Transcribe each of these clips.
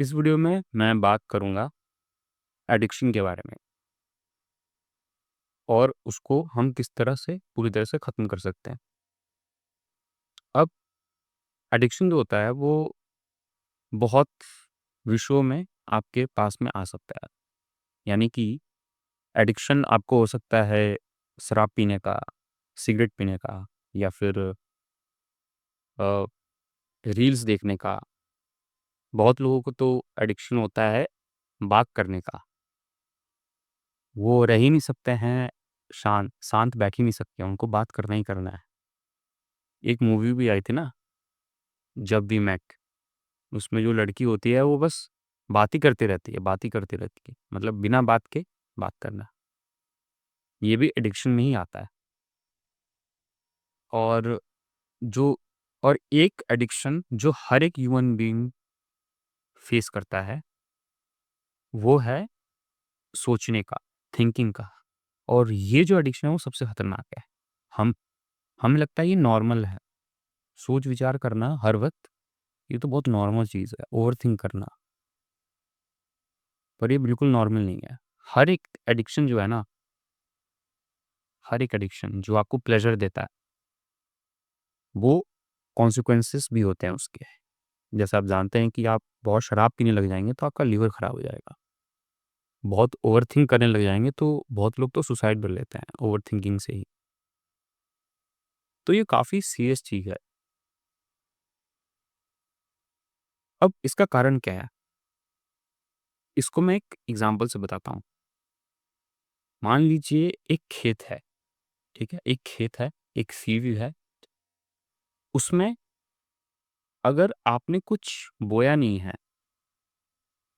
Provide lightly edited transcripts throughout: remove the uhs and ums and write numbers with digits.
इस वीडियो में मैं बात करूँगा एडिक्शन के बारे में और उसको हम किस तरह से पूरी तरह से ख़त्म कर सकते हैं। अब एडिक्शन जो होता है वो बहुत विषयों में आपके पास में आ सकता है। यानी कि एडिक्शन आपको हो सकता है शराब पीने का, सिगरेट पीने का या फिर अ, रील्स देखने का। बहुत लोगों को तो एडिक्शन होता है बात करने का। वो रह ही नहीं सकते हैं शांत बैठ ही नहीं सकते, उनको बात करना ही करना है। एक मूवी भी आई थी ना, जब वी मेट, उसमें जो लड़की होती है वो बस बात ही करती रहती है, बात ही करती रहती है। मतलब बिना बात के बात करना। ये भी एडिक्शन में ही आता है। और जो और एक एडिक्शन जो हर एक ह्यूमन बीइंग फेस करता है, वो है सोचने का, थिंकिंग का। और ये जो एडिक्शन है वो सबसे खतरनाक है। हम हमें लगता है ये नॉर्मल है। सोच विचार करना हर वक़्त, ये तो बहुत नॉर्मल चीज़ है, ओवरथिंक करना। पर ये बिल्कुल नॉर्मल नहीं है। हर एक एडिक्शन जो है ना, हर एक एडिक्शन जो आपको प्लेज़र देता है, वो कॉन्सिक्वेंसेस भी होते हैं उसके। जैसे आप जानते हैं कि आप बहुत शराब पीने लग जाएँगे तो आपका लिवर खराब हो जाएगा। बहुत ओवरथिंक करने लग जाएँगे तो बहुत लोग तो सुसाइड कर लेते हैं ओवरथिंकिंग से ही। तो ये काफ़ी सीरियस चीज़ है। अब इसका कारण क्या है? इसको मैं एक एग्ज़ाम्पल से बताता हूँ। मान लीजिए एक खेत है, ठीक है? एक खेत है, एक फील्ड है, उसमें अगर आपने कुछ बोया नहीं है,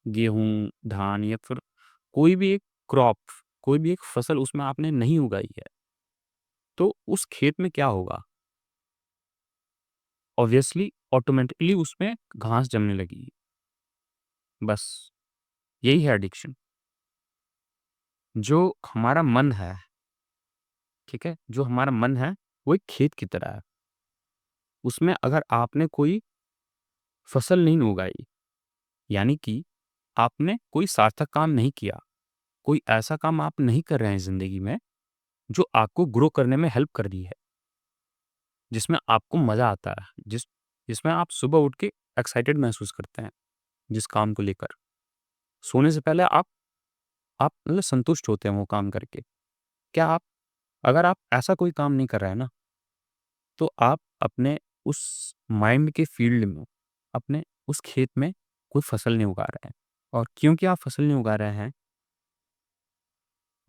गेहूँ, धान या फिर कोई भी एक क्रॉप, कोई भी एक फसल उसमें आपने नहीं उगाई है, तो उस खेत में क्या होगा? ऑब्वियसली ऑटोमैटिकली उसमें घास जमने लगेगी। बस यही है एडिक्शन। जो हमारा मन है, ठीक है? जो हमारा मन है, वो एक खेत की तरह है। उसमें अगर आपने कोई फसल नहीं उगाई, यानी कि आपने कोई सार्थक काम नहीं किया, कोई ऐसा काम आप नहीं कर रहे हैं ज़िंदगी में, जो आपको ग्रो करने में हेल्प कर रही है, जिसमें आपको मज़ा आता है, जिसमें आप सुबह उठ के एक्साइटेड महसूस करते हैं, जिस काम को लेकर। सोने से पहले आप मतलब संतुष्ट होते हैं वो काम करके। क्या आप अगर आप ऐसा कोई काम नहीं कर रहे हैं ना, तो आप अपने उस माइंड के फील्ड में, अपने उस खेत में कोई फसल नहीं उगा रहे हैं। और क्योंकि आप फसल नहीं उगा रहे हैं,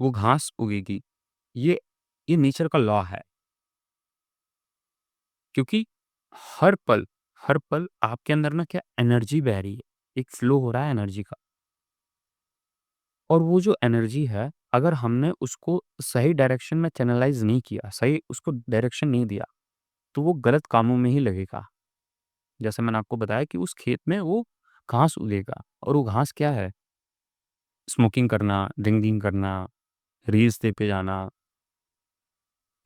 वो घास उगेगी। ये ये नेचर का लॉ है। क्योंकि हर पल हर पल आपके अंदर ना क्या एनर्जी बह रही है, एक फ्लो हो रहा है एनर्जी का। और वो जो एनर्जी है, अगर हमने उसको सही डायरेक्शन में चैनलाइज़ नहीं किया, सही उसको डायरेक्शन नहीं दिया, तो वो गलत कामों में ही लगेगा। जैसे मैंने आपको बताया कि उस खेत में वो घास उगेगा और वो घास क्या है? स्मोकिंग करना, ड्रिंकिंग करना, रील्स देखते जाना,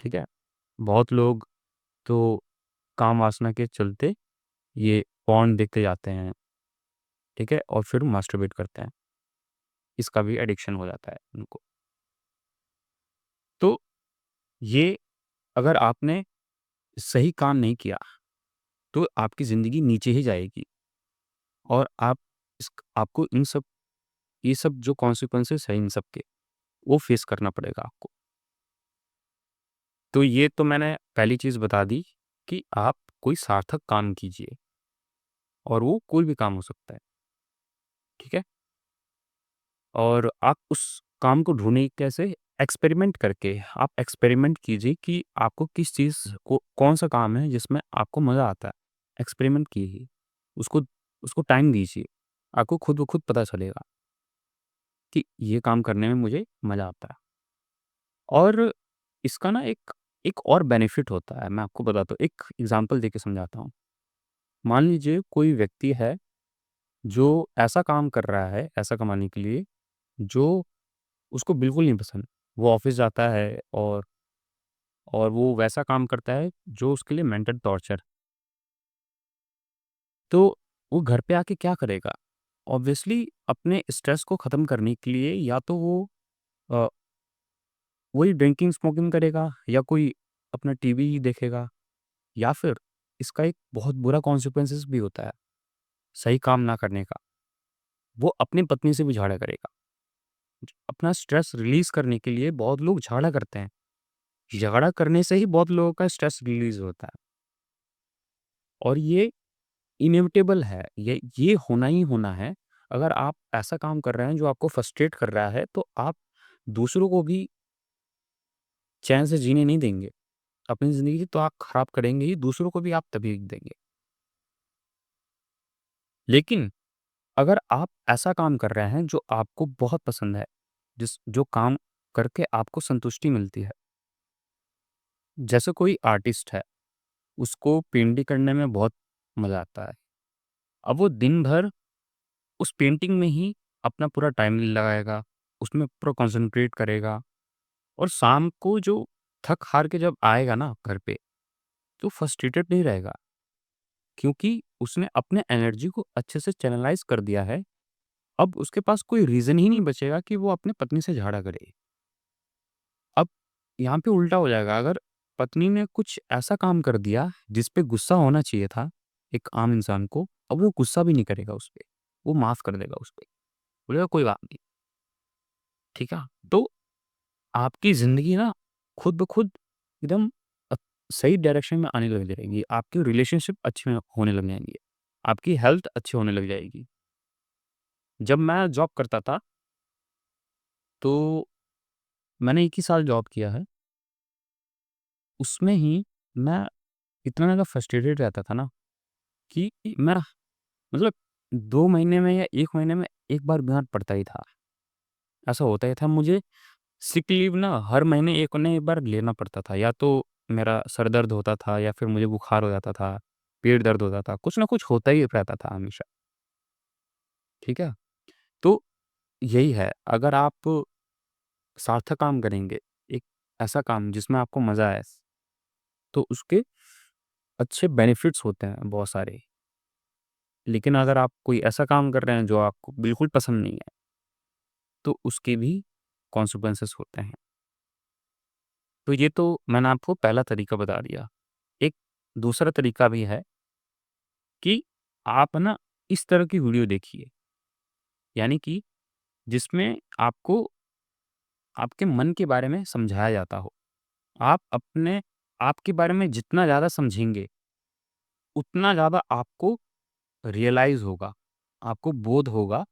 ठीक है? बहुत लोग तो काम वासना के चलते ये पॉर्न देखते जाते हैं, ठीक है? और फिर मास्टरबेट करते हैं। इसका भी एडिक्शन हो जाता है उनको। तो ये अगर आपने सही काम नहीं किया, तो आपकी ज़िंदगी नीचे ही जाएगी और आपको ये सब जो कॉन्सिक्वेंसेस हैं इन सब के, वो फेस करना पड़ेगा आपको। तो ये तो मैंने पहली चीज़ बता दी कि आप कोई सार्थक काम कीजिए और वो कोई भी काम हो सकता है, ठीक है? और आप उस काम को ढूँढिए कैसे? एक्सपेरिमेंट करके। आप एक्सपेरिमेंट कीजिए कि आपको किस चीज़ को कौन-सा काम है जिसमें आपको मज़ा आता है। एक्सपेरिमेंट कीजिए। उसको उसको टाइम दीजिए। आपको खुद ब खुद पता चलेगा कि ये काम करने में मुझे मज़ा आता है। और इसका ना एक एक और बेनिफिट होता है, मैं आपको बताता हूँ। एक एग्ज़ाम्पल देके समझाता हूँ। मान लीजिए कोई व्यक्ति है जो ऐसा काम कर रहा है, पैसा कमाने के लिए, जो उसको बिल्कुल नहीं पसंद। वो ऑफ़िस जाता है और वो वैसा काम करता है जो उसके लिए मेंटल टॉर्चर। तो वो घर पे आके क्या करेगा? ऑब्वियसली अपने स्ट्रेस को ख़त्म करने के लिए या तो वो अ, वही ड्रिंकिंग, स्मोकिंग करेगा या कोई अपना टीवी देखेगा या फिर इसका एक बहुत बुरा कॉन्सिक्वेंसेस भी होता है, सही काम ना करने का। वो अपनी पत्नी से भी झगड़ा करेगा। अपना स्ट्रेस रिलीज़ करने के लिए बहुत लोग झगड़ा करते हैं। झगड़ा करने से ही बहुत लोगों का स्ट्रेस रिलीज़ होता है और ये इनेविटेबल है। ये होना ही होना है। अगर आप ऐसा काम कर रहे हैं जो आपको फ्रस्ट्रेट कर रहा है, तो आप दूसरों को भी चैन से जीने नहीं देंगे। अपनी ज़िंदगी तो आप खराब करेंगे ही, दूसरों को भी आप तकलीफ देंगे। लेकिन अगर आप ऐसा काम कर रहे हैं जो आपको बहुत पसंद है, जो काम करके आपको संतुष्टि मिलती है। जैसे कोई आर्टिस्ट है, उसको पेंटिंग करने में बहुत मज़ा आता है। अब वो दिन भर उस पेंटिंग में ही अपना पूरा टाइम लगाएगा, उसमें पूरा कॉन्सन्ट्रेट करेगा और शाम को जो थक-हार के जब आएगा ना घर पे, तो फ्रस्ट्रेटेड नहीं रहेगा क्योंकि उसने अपने एनर्जी को अच्छे से चैनलाइज़ कर दिया है। अब उसके पास कोई रीज़न ही नहीं बचेगा कि वो अपनी पत्नी से झगड़ा करे। अब यहाँ पे उल्टा हो जाएगा, अगर पत्नी ने कुछ ऐसा काम कर दिया जिस पे गुस्सा होना चाहिए था एक आम इंसान को, अब वो गुस्सा भी नहीं करेगा उस पे, वो माफ़ कर देगा उस पे। बोलेगा कोई बात नहीं, ठीक है? तो आपकी ज़िंदगी ना खुद ब खुद एकदम अ, सही डायरेक्शन में आने लग जाएगी। आपकी रिलेशनशिप अच्छे होने लग जाएँगे। आपकी हेल्थ अच्छी होने लग जाएगी। जब मैं जॉब करता था, तो मैंने 1 ही साल जॉब किया है। उसमें ही मैं इतना ज़्यादा फ्रस्ट्रेटेड रहता था ना कि मैं मतलब 2 महीने में या 1 महीने में 1 बार बीमार पड़ता ही था। ऐसा होता ही था, मुझे सिक लीव ना हर महीने 1 ना 1 बार लेना पड़ता था। या तो मेरा सर दर्द होता था या फिर मुझे बुखार हो जाता था, पेट दर्द होता था, कुछ ना कुछ होता ही रहता था हमेशा, ठीक है? तो यही है, अगर आप सार्थक काम करेंगे, एक ऐसा काम जिसमें आपको मज़ा आए, तो उसके अच्छे बेनिफिट्स होते हैं बहुत सारे। लेकिन अगर आप कोई ऐसा काम कर रहे हैं जो आपको बिल्कुल पसंद नहीं है, तो उसके भी कॉन्सिक्वेंसेस होते हैं। तो ये तो मैंने आपको पहला तरीका बता दिया। एक दूसरा तरीका भी है कि आप ना इस तरह की वीडियो देखिए, यानी कि जिसमें आपको आपके मन के बारे में समझाया जाता हो। आप अपने आप के बारे में जितना ज़्यादा समझेंगे, उतना ज़्यादा आपको रियलाइज़ होगा, आपको बोध होगा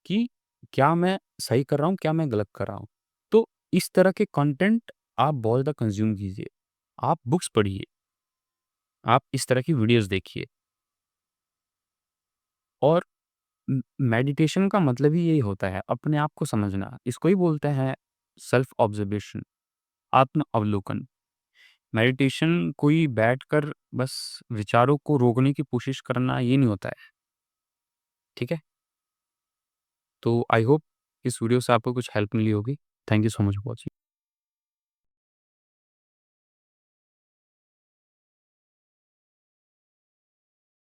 कि क्या मैं सही कर रहा हूँ, क्या मैं गलत कर रहा हूँ। तो इस तरह के कंटेंट आप बहुत ज़्यादा कंज़्यूम कीजिए। आप बुक्स पढ़िए, आप इस तरह की वीडियोज़ देखिए और मेडिटेशन का मतलब ही यही होता है, अपने आप को समझना। इसको ही बोलते हैं सेल्फ ऑब्जर्वेशन, आत्म अवलोकन। मेडिटेशन कोई बैठकर बस विचारों को रोकने की कोशिश करना ये नहीं होता है, ठीक है? तो आई होप इस वीडियो से आपको कुछ हेल्प मिली होगी। Thank you so much for watching.